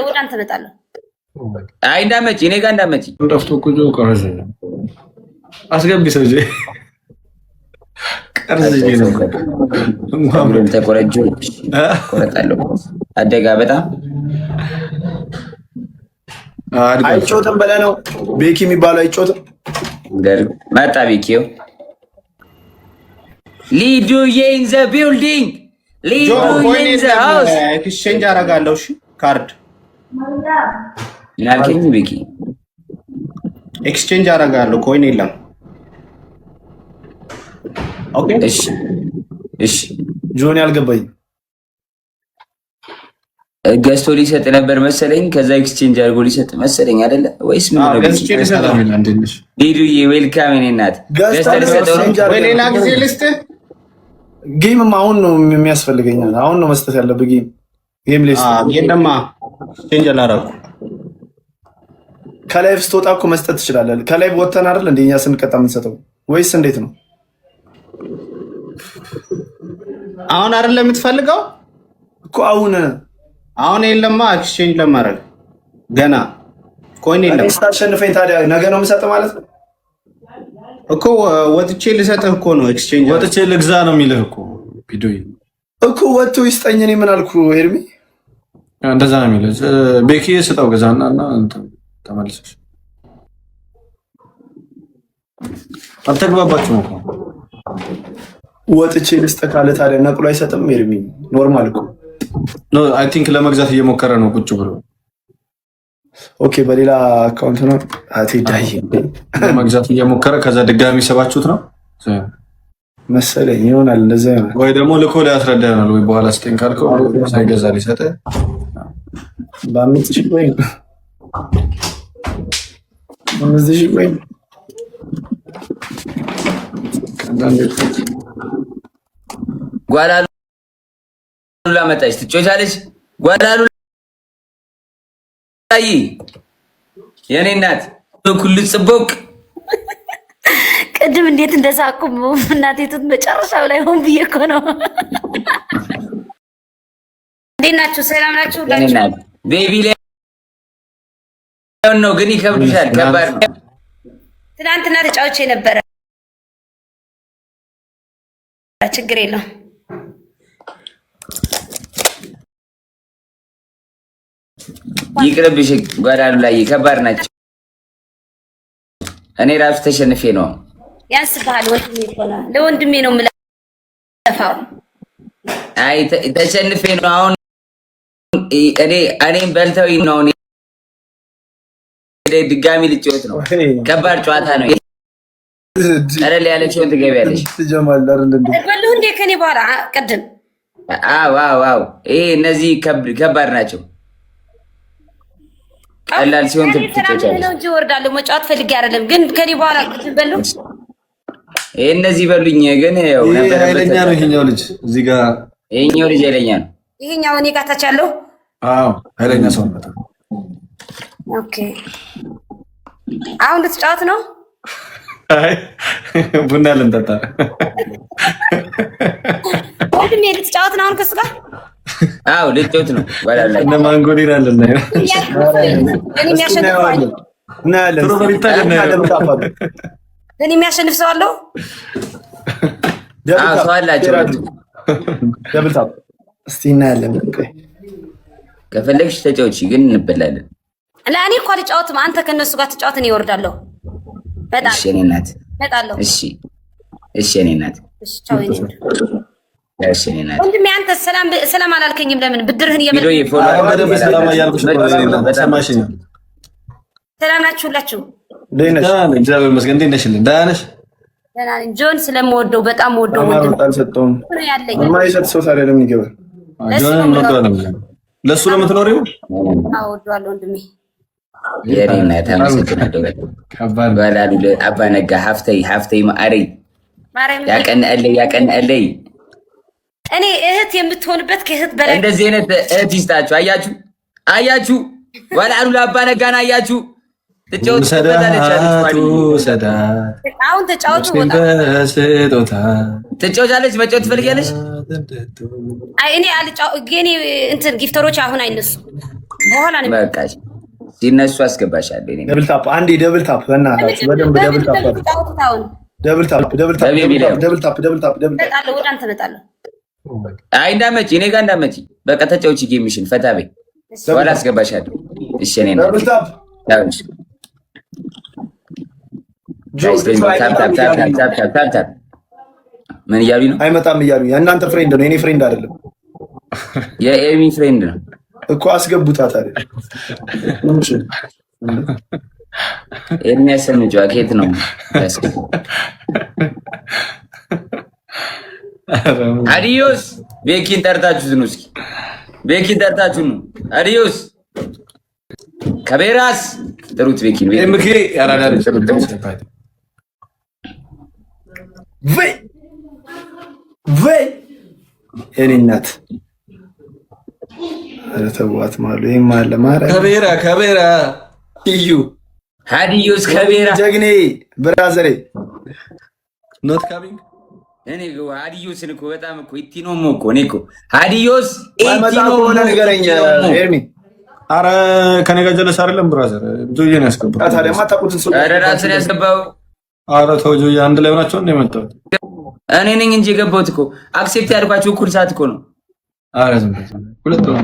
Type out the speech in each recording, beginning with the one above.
ወደ አንተ እመጣለሁ። አይ እንዳመጪ እኔ ጋር እንዳመጪ እንደፍቶ ኩጆ ቀርዝ አስገቢ ሰው ጄ ቀርዝ ጄ ነው ማብረን ተቆረጆ ቆረጣለሁ። አደጋ በጣም አይጮትም በለ ነው ቤኪ የሚባለው አይጮትም። መጣ ቤኪው ሊዱ ኢን ዘ ቢልዲንግ ሊዱ ኢን ዘ ሃውስ ኤክስቼንጅ አደርጋለሁ። እሺ ካርድ ያልከኝ ቤኪ ኤክስቼንጅ አደርጋለሁ። ኮይን የለም። ኦኬ እሺ እሺ ጆኒ አልገባኝ። ገዝቶ ሊሰጥ ነበር መሰለኝ። ከዛ ኤክስቼንጅ አድርጎ ሊሰጥ መሰለኝ አይደለ ወይስ ምን ነው? ኤክስቼንጅ ሰላም ይላል እንዴሽ ሊዱዬ ዌልካም እኔ እናት ገዝቶ ሊሰጠው ነው ወይ ሌላ ጊዜ ልስጥህ። ጌምም አሁን ነው የሚያስፈልገኝ። አሁን ነው መስጠት ያለብህ ጌም ሊስት የለማ ኤክስቼንጅ አላደረኩም። ከላይቭ ስትወጣ እኮ መስጠት ትችላለህ። ከላይቭ ወጥተን አይደል እንደኛ ስንቀጣ የምንሰጠው ወይስ እንዴት ነው? አሁን አይደል የምትፈልገው እኮ አሁን የለማ ኤክስቼንጅ ለማድረግ ገና ኮይን የለም። ስታሸንፈኝ ታዲያ ነገ ነው የምሰጥ ማለት ነው እኮ። ወጥቼ ልሰጥህ እኮ ነው ኤክስቼንጅ ወጥቼ ልግዛ ነው የሚልህ እኮ ቪዲዮ እኮ ወጥቶ ይስጠኝ። እኔ ምን አልኩ ኤርሚ? እንደዛ ነው የሚልህ። ቤኪ ስጠው ገዛና እና ተመልሰሽ አልተግባባችሁም እኮ። ወጥቼ ልስጥ ካለ ታዲያ ነቅሎ አይሰጥም ኤርሚ? ኖርማል እኮ ኖ አይ ቲንክ ለመግዛት እየሞከረ ነው ቁጭ ብሎ። ኦኬ በሌላ አካውንት ነው አትዳይ ለመግዛት እየሞከረ ከዛ ድጋሚ ሰባችሁት ነው መሰለኝ። ይሆናል እንደዛ ይሆናል። ወይ ደግሞ ልኮ ሊያስረዳ ይሆናል። ወይ በኋላ ስጤን ካልከው ሳይገዛ ሊሰጥ በአምስት ሺህ ወይ በአምስት ሺህ ወይ ጓላሉ ላመጣች ትጮቻለች። ጓላሉ ላይ የኔ እናት ኩል ጽቦቅ ቅድም እንዴት እንደሳቁ እናቴ ትት መጨረሻው ላይ ሆን ብዬ እኮ ነው። እንዴት ናችሁ? ሰላም ናችሁ? ቤቢ ላይ ነው ግን ይከብድሻል። ከባድ ትናንትና ተጫውቼ ነበረ። ችግር የለውም። ይቅርብሽ። ጓዳሉ ላይ ከባድ ናቸው። እኔ ራሱ ተሸንፌ ነው። ያንስብሃል። ወንድሜ እኮ ነው። ለወንድሜ ነው የምለፋው። አይ ተሸንፌ ነው። አሁን እኔም በልተውኝ ነው። ድጋሚ ልጭወት ነው። ከባድ ጨዋታ ነው። ቀለል ያለችውን ትገቢያለሽ። በሉ እንዴ ከኔ በኋላ ቅድም አዎ ይሄ እነዚህ ከባድ ናቸው። ቀላል ሲሆን ትጫወቻለሽ ነው እንጂ ወርዳለሁ። መጫወት ፈልጌ አይደለም ግን ከኔ በኋላ በሉ ይሄ እነዚህ በሉኝ። ግን ያው ነበር ኃይለኛ ነው ይሄኛው ልጅ እዚህ ጋር። ይሄኛው ልጅ ኃይለኛ ነው። ይሄኛው እኔ ጋር ታች ያለው አዎ ኃይለኛ ሰው ነው። ኦኬ አሁን ልትጫወት ነው? አይ ቡና ልንጠጣ ወንድሜ ልትጫወት ነው አሁን ከእሱ ጋር? አዎ ልትጫወት ነው። ወላላ እና ማንጎ ሊራል እና እኔ የሚያሸንፍ ሰው አለው? አዎ ሰው አላቸው። ደብል ታፕ እስቲ እናያለን። ከፈለግሽ ተጫወቺ ግን እንበላለን። ለእኔ እኮ አልጫወትም። አንተ ከነሱ ጋር ተጫወት፣ እኔ እወርዳለሁ። በጣም እሺ እኔ እናት እመጣለሁ። እሺ እኔ እናት እሺ ቻው እኔ እሺ እኔ እናት። ወንድሜ አንተ ሰላም አላልከኝም። ለምን ብድርህን ሰላም ናችሁ ሁላችሁ? እግዚአብሔር ይመስገን። እንዴት ነሽ? ደህና ነሽ? ደህና ነኝ። ጆን ስለምወደው በጣም ወደው ያለኝ የማይሰጥ ሰው ታዲያ ለምን ይገባል? ጆን እንወደዋለን። ለእሱ ለምትኖሪው አወደዋለሁ ወንድሜ። የኔ እናት አመሰግናለሁ። ባላሉ አባ ነጋ ሀፍተይ ማአረይ ያቀንአለይ እኔ እህት የምትሆንበት ከእህት በላይ እንደዚህ አይነት እህት ይስጣችሁ። አያችሁ ባላሉ አባ ነጋን አያችሁ። አሁን ተጫወቱ። ትጫወቻለች። መጫወት ትፈልጊያለሽ? አይ እኔ እንትን ጊፍተሮች አሁን አይነሱ በኋላ ነው በቃ ሲነሱ አስገባሻለሁ። እኔ ደብል ታፕ አንዴ ደብል ታፕ በእናታችሁ በደንብ ደብል ታፕ ደብል ታፕ ደብል ታፕ ደብል ታፕ ደብል ታፕ ደብል ታፕ ወደ አንተ እመጣለሁ። አይ እንዳመጪ እኔ ጋር እንዳመጪ በቃ ተጫውቺ ጌምሽን ፈታ በይ። በኋላ አስገባሻለሁ። እሺ እኔ ነው ደብል ታፕ ታፕ ምን እያሉኝ ነው? አይመጣም እያሉኝ የእናንተ ፍሬንድ ነው የኔ ፍሬንድ አይደለም። የኤሚ ፍሬንድ ነው እኮ አስገቡታት አይደል? የሚያሰምጪው ከየት ነው? አዲዮስ ቤኪን ጠርታችሁት ነው። እስኪ ቤኪን ጠርታችሁ ነው። አዲዮስ ከቤራስ ጥሩት። ቤኪን ኤምኬ ያራዳል ወይ የኔ እናት ኧረ ተዋት ማሉ ይሄም አለ ማራ ከቤራ እዩ አዲዮስ ከቤራ ጀግኔ ብራዘሬ ኖት ካሚንግ እኔ አዲዮስን እኮ በጣም እኮ ኢቲኖሞ እኮ እኔ እኮ አዲዮስ ኢቲኖሞ ነገረኛ ኤርሚ አረ ከኔ ጋር ጀለስ አይደለም ብራዘር ጆዬ ነው ያስገባው። ታዲያ ማታቁትን ሰው አረ ራስን ያስገባው። አረ ተው ጆዬ አንድ ላይ ሆናችሁ እንደ መጣው እኔ ነኝ እንጂ የገባሁት እኮ አክሴፕት ያድርጓችሁ እኩል ሰዓት እኮ ነው። አረ ዝም ብለህ ሁለት ነው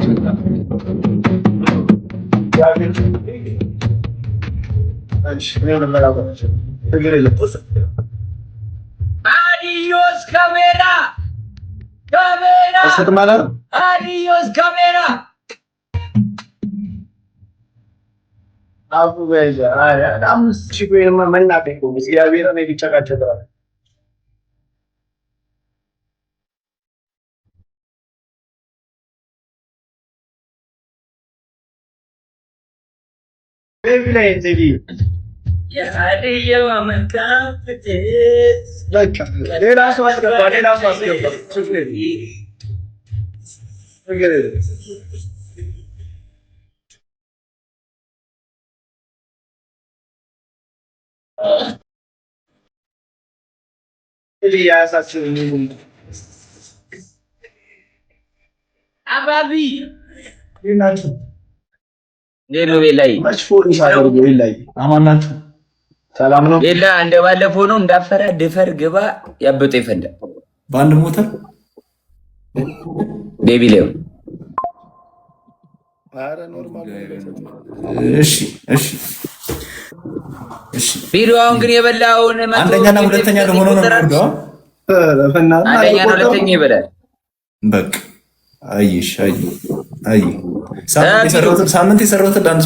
አዲዮስ ካሜራ አዲዮስ ካሜራ አቡ በዛ አምስት ሺህ ወይ መናቀቁ እግዚአብሔር ነው ይጨቃጨቃል። ቤቢ ላይ እንጂ የአዲዮ መንካፍቴ በቃ ሌላ ሰው አስገባ አባቢ ይናችሁ ሌሎ ቤላይ ማሽፎር ይሻላል ቤላይ አማናችሁ ሰላም ነው ቤላ እንደ ባለፈው ነው እንዳፈራ ድፈር ግባ ያበጠ ይፈንዳ በአንድ ሞተር ቤቢ ሌው አረ ኖርማል እሺ ቪዲዮውን ግን የበላውን አንደኛና ሁለተኛ ደግሞ ነው የሚወርደው። አንደኛ ነው ሁለተኛ ይበላል። በቃ አይሽ ሳምንት የሰራሁትን ዳንስ